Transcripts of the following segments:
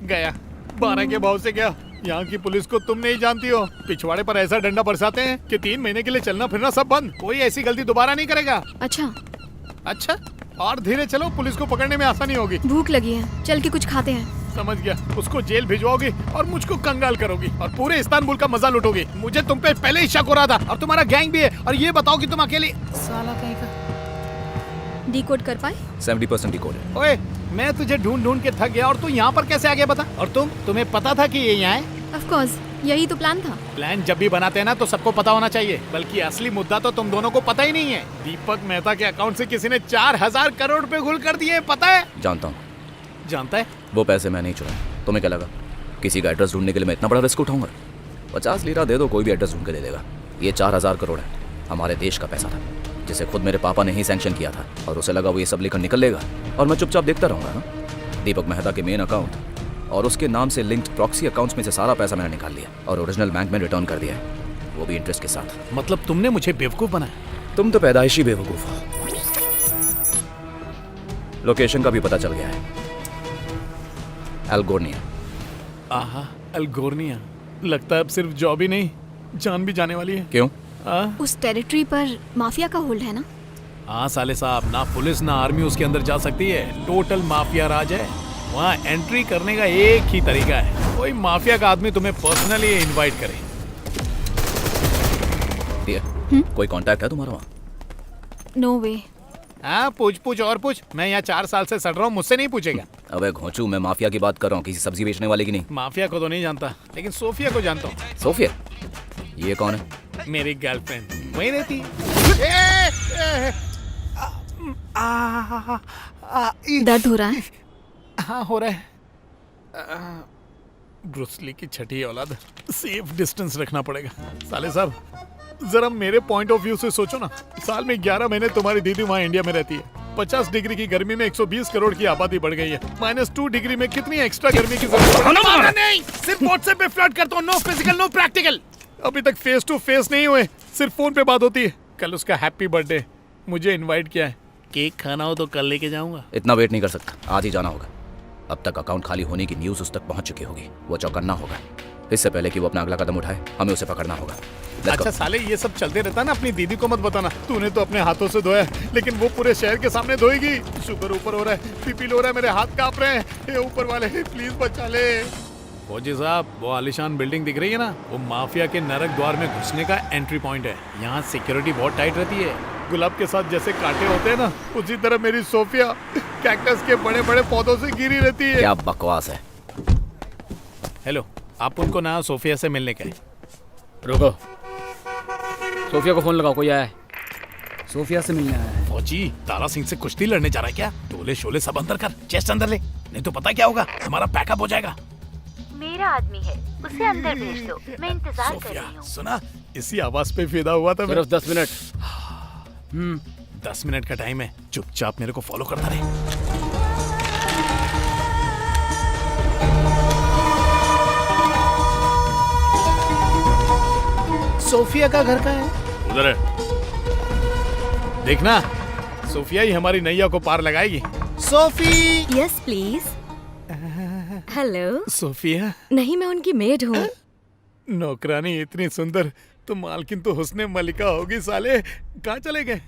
गया 12 के भाव से गया। यहाँ की पुलिस को तुम नहीं जानती हो, पिछवाड़े पर ऐसा डंडा बरसाते हैं कि 3 महीने के लिए चलना फिरना सब बंद। कोई ऐसी गलती दोबारा नहीं करेगा। अच्छा, और धीरे चलो, पुलिस को पकड़ने में आसानी होगी। भूख लगी है, चल के कुछ खाते हैं। समझ गया, उसको जेल भिजवाओगी और मुझको कंगाल करोगी और पूरे इस्तांबुल का मजा लूटोगी। मुझे तुम पे पहले ही शक हो रहा था और तुम्हारा गैंग भी है। और ये बताओ कि तुम अकेली साला कहीं का डिकोड कर पाए? 70% डिकोड है। ओए, मैं तुझे ढूंढ ढूंढ के थक गया और तू यहाँ पर कैसे आ गया बता? और तुम्हें पता था कि ये यहाँ है? ऑफ कोर्स, यही तो प्लान था। प्लान जब भी बनाते हैं ना तो सबको पता होना चाहिए, बल्कि असली मुद्दा तो तुम दोनों को पता ही नहीं है। दीपक मेहता के अकाउंट से किसी ने 4000 करोड़ रुपए घुल कर दिए, पता है? जानता हूँ। जानता है? वो पैसे मैं नहीं चुराए। तुम्हें क्या लगा किसी का एड्रेस ढूंढने के लिए मैं इतना बड़ा रिस्क उठाऊंगा? 50 लीरा दे दो, कोई भी एड्रेस ढूंढ के दे देगा। ये 4000 करोड़ है, हमारे देश का पैसा था, जिसे खुद मेरे पापा ने ही सैंक्शन किया था। और उसे लगा वो ये सब लेकर निकल लेगा और मैं चुपचाप देखता रहूंगा ना। दीपक मेहता के मेन अकाउंट और उसके नाम से लिंक्ड प्रॉक्सी अकाउंट्स में से सारा पैसा मैंने निकाल लिया और ओरिजिनल बैंक में रिटर्न कर दिया है, वो भी इंटरेस्ट के साथ। मतलब तुमने मुझे बेवकूफ बनाया? तुम तो पैदाइशी बेवकूफ हो। लोकेशन का भी पता चल गया है, एल्गोर्निया। आहा, एल्गोर्निया। लगता है अब सिर्फ जॉब ही नहीं, जान भी जाने वाली है। क्यों? उस टेरिटरी पर माफिया का होल्ड है ना? हाँ साले साहब, ना पुलिस ना आर्मी उसके अंदर जा सकती है। टोटल माफिया राज है। वहाँ एंट्री करने का एक ही तरीका है, कोई माफिया का आदमी तुम्हें पर्सनली इनवाइट करे। कोई कांटेक्ट है तुम्हारा वहाँ? नो वे। हाँ, पूछ और पूछ। मैं यहाँ 4 साल से सड़ रहा हूँ, मुझसे नहीं पूछेगा। अबे घोंचू, मैं माफिया की बात कर रहा हूँ, किसी सब्जी बेचने वाले की नहीं। माफिया को तो नहीं जानता, लेकिन सोफिया को जानता हूँ। सोफिया? ये कौन है? मेरी गर्लफ्रेंड वहीं रहती है। दर्द हो रहा है? हाँ हो रहा है। ब्रूसली की छठी औलाद, सेफ डिस्टेंस रखना पड़ेगा। साले साहब, जरा मेरे पॉइंट ऑफ व्यू से सोचो ना। साल में 11 महीने तुम्हारी दीदी वहाँ इंडिया में रहती है। 50 डिग्री की गर्मी में 120 करोड़ की आबादी बढ़ गई है। -2 डिग्री में कितनी एक्स्ट्रा गर्मी की जरूरत नहीं। सिर्फ व्हाट्सएप पे फ्लर्ट करता हूँ, नो फिजिकल नो प्रैक्टिकल। अभी तक फेस टू फेस नहीं हुए, सिर्फ फोन पे बात होती है। कल उसका हैप्पी बर्थडे, मुझे इनवाइट किया है। केक खाना हो तो कल लेके जाऊंगा। इतना वेट नहीं कर सकता, आज ही जाना होगा। अब तक अकाउंट खाली होने की न्यूज़ उस तक पहुंच चुकी होगी, वो चौकन्ना होगा। इससे पहले कि वो अपना अगला कदम उठाए, हमें उसे पकड़ना होगा। अच्छा साले, ये सब चलते रहता ना, अपनी दीदी को मत बताना। तूने तो अपने हाथों से धोया, लेकिन वो पूरे शहर के सामने धोएगी। शुगर ऊपर हो रहा है, पीपी हो रहा है, मेरे हाथ कांप रहे हैं। हे ऊपर वाले, प्लीज बचा ले। फौजी साहब, वो आलिशान बिल्डिंग दिख रही है ना, वो माफिया के नरक द्वार में घुसने का एंट्री पॉइंट है। यहाँ सिक्योरिटी बहुत टाइट रहती है। गुलाब के साथ जैसे कांटे होते हैं ना, उसी तरह मेरी सोफिया कैक्टस के बड़े बड़े पौधों से घिरी रहती है। क्या बकवास है। हेलो, आप उनको ना सोफिया से मिलने का है। रुको, सोफिया को फोन लगाओ, कोई आया है। सोफिया से मिलने आया है। फौजी, तारा सिंह से कुश्ती लड़ने जा रहा है क्या? टोले शोले सब अंदर कर, चेस्ट अंदर ले, नहीं तो पता क्या होगा, हमारा पैकअप हो जाएगा। मेरा आदमी है, उसे अंदर भेज दो, मैं इंतजार कर सोफिया, रही हूँ। सुना, इसी आवाज पे फिदा हुआ था मैं। सिर्फ 10 मिनट। 10 मिनट का टाइम है, चुपचाप मेरे को फॉलो करता रहे। सोफिया का घर कहाँ है? उधर है। देखना, सोफिया ही हमारी नैया को पार लगाएगी। Sophie! Yes please. Hello. Sophia? नहीं, मैं उनकी मेड हूँ। नौकरानी इतनी सुंदर तो मालकिन तो हुस्ने मलिका होगी। साले कहाँ चले गए?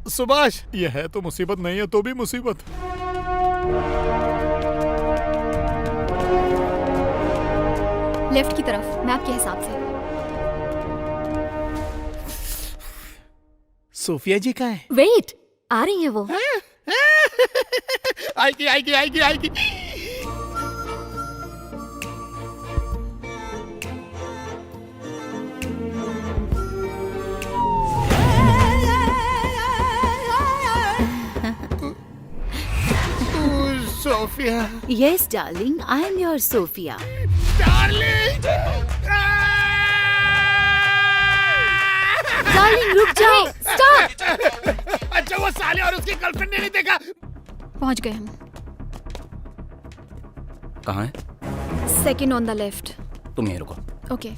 सुभाष, ये है तो मुसीबत, नहीं है तो भी मुसीबत। लेफ्ट की तरफ, मैप के हिसाब से। सोफिया जी कहाँ है? वेट, आ रही है वो। आएगी आएगी आएगी आएगी। Sophia. Yes darling, I am your Sophia. Darling! Darling रुक जाओ, स्टॉप। अच्छा, वो साले और उसकी गर्लफ्रेंड ने नहीं देखा। पहुंच गए हम। कहाँ है? Second on the left. तुम यहीं रुको। ओके।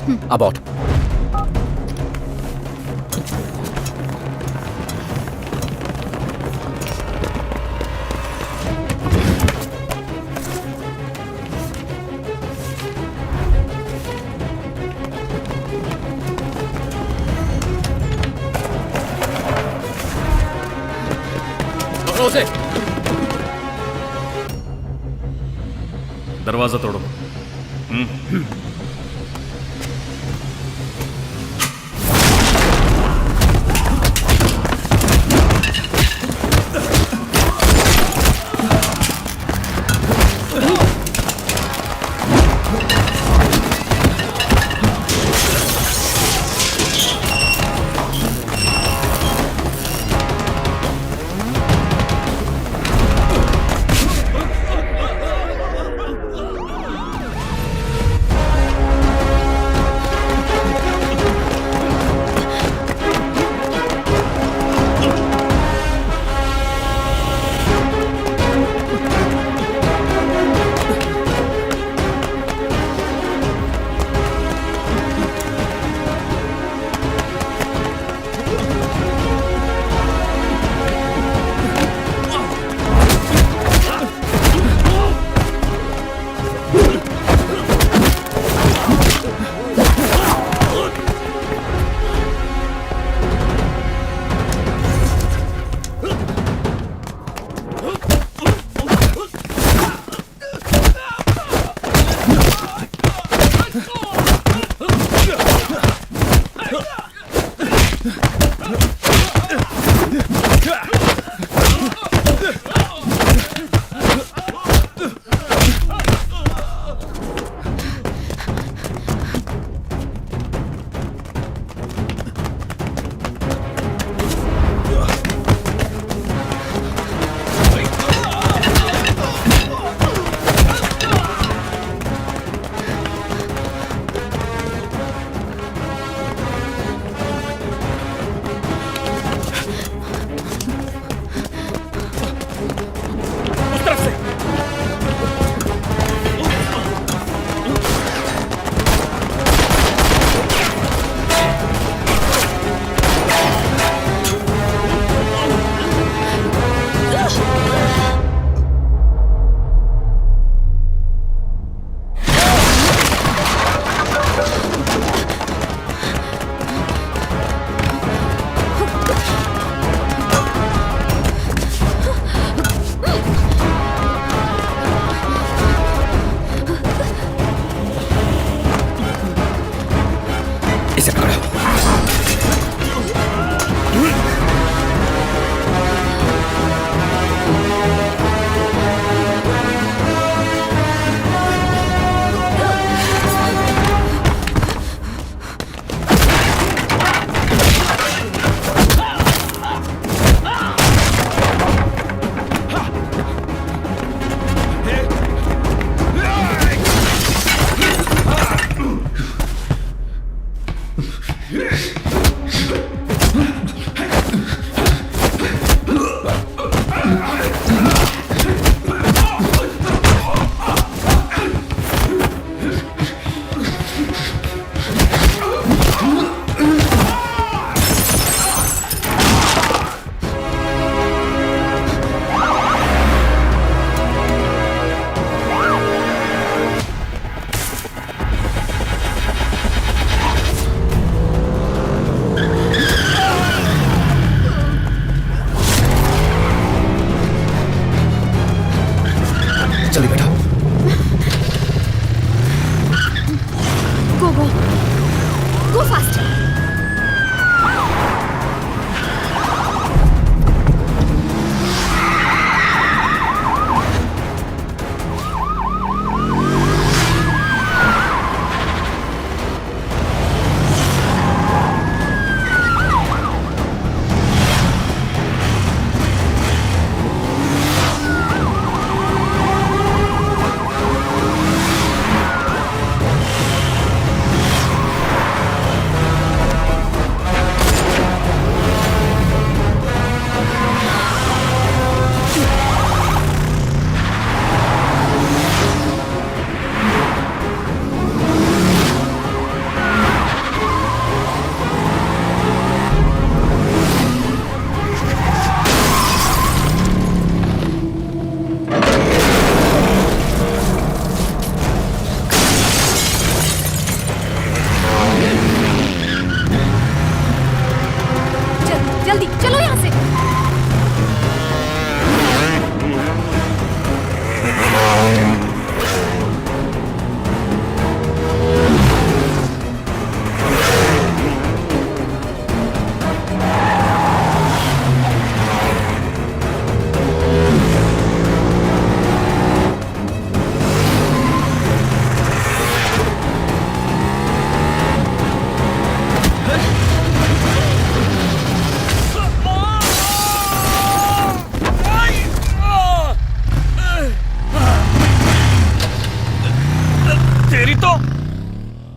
अबाउट। पकड़ो उसे। दरवाजा तोड़ो। चलिए बेटा। Go, go. Go fast.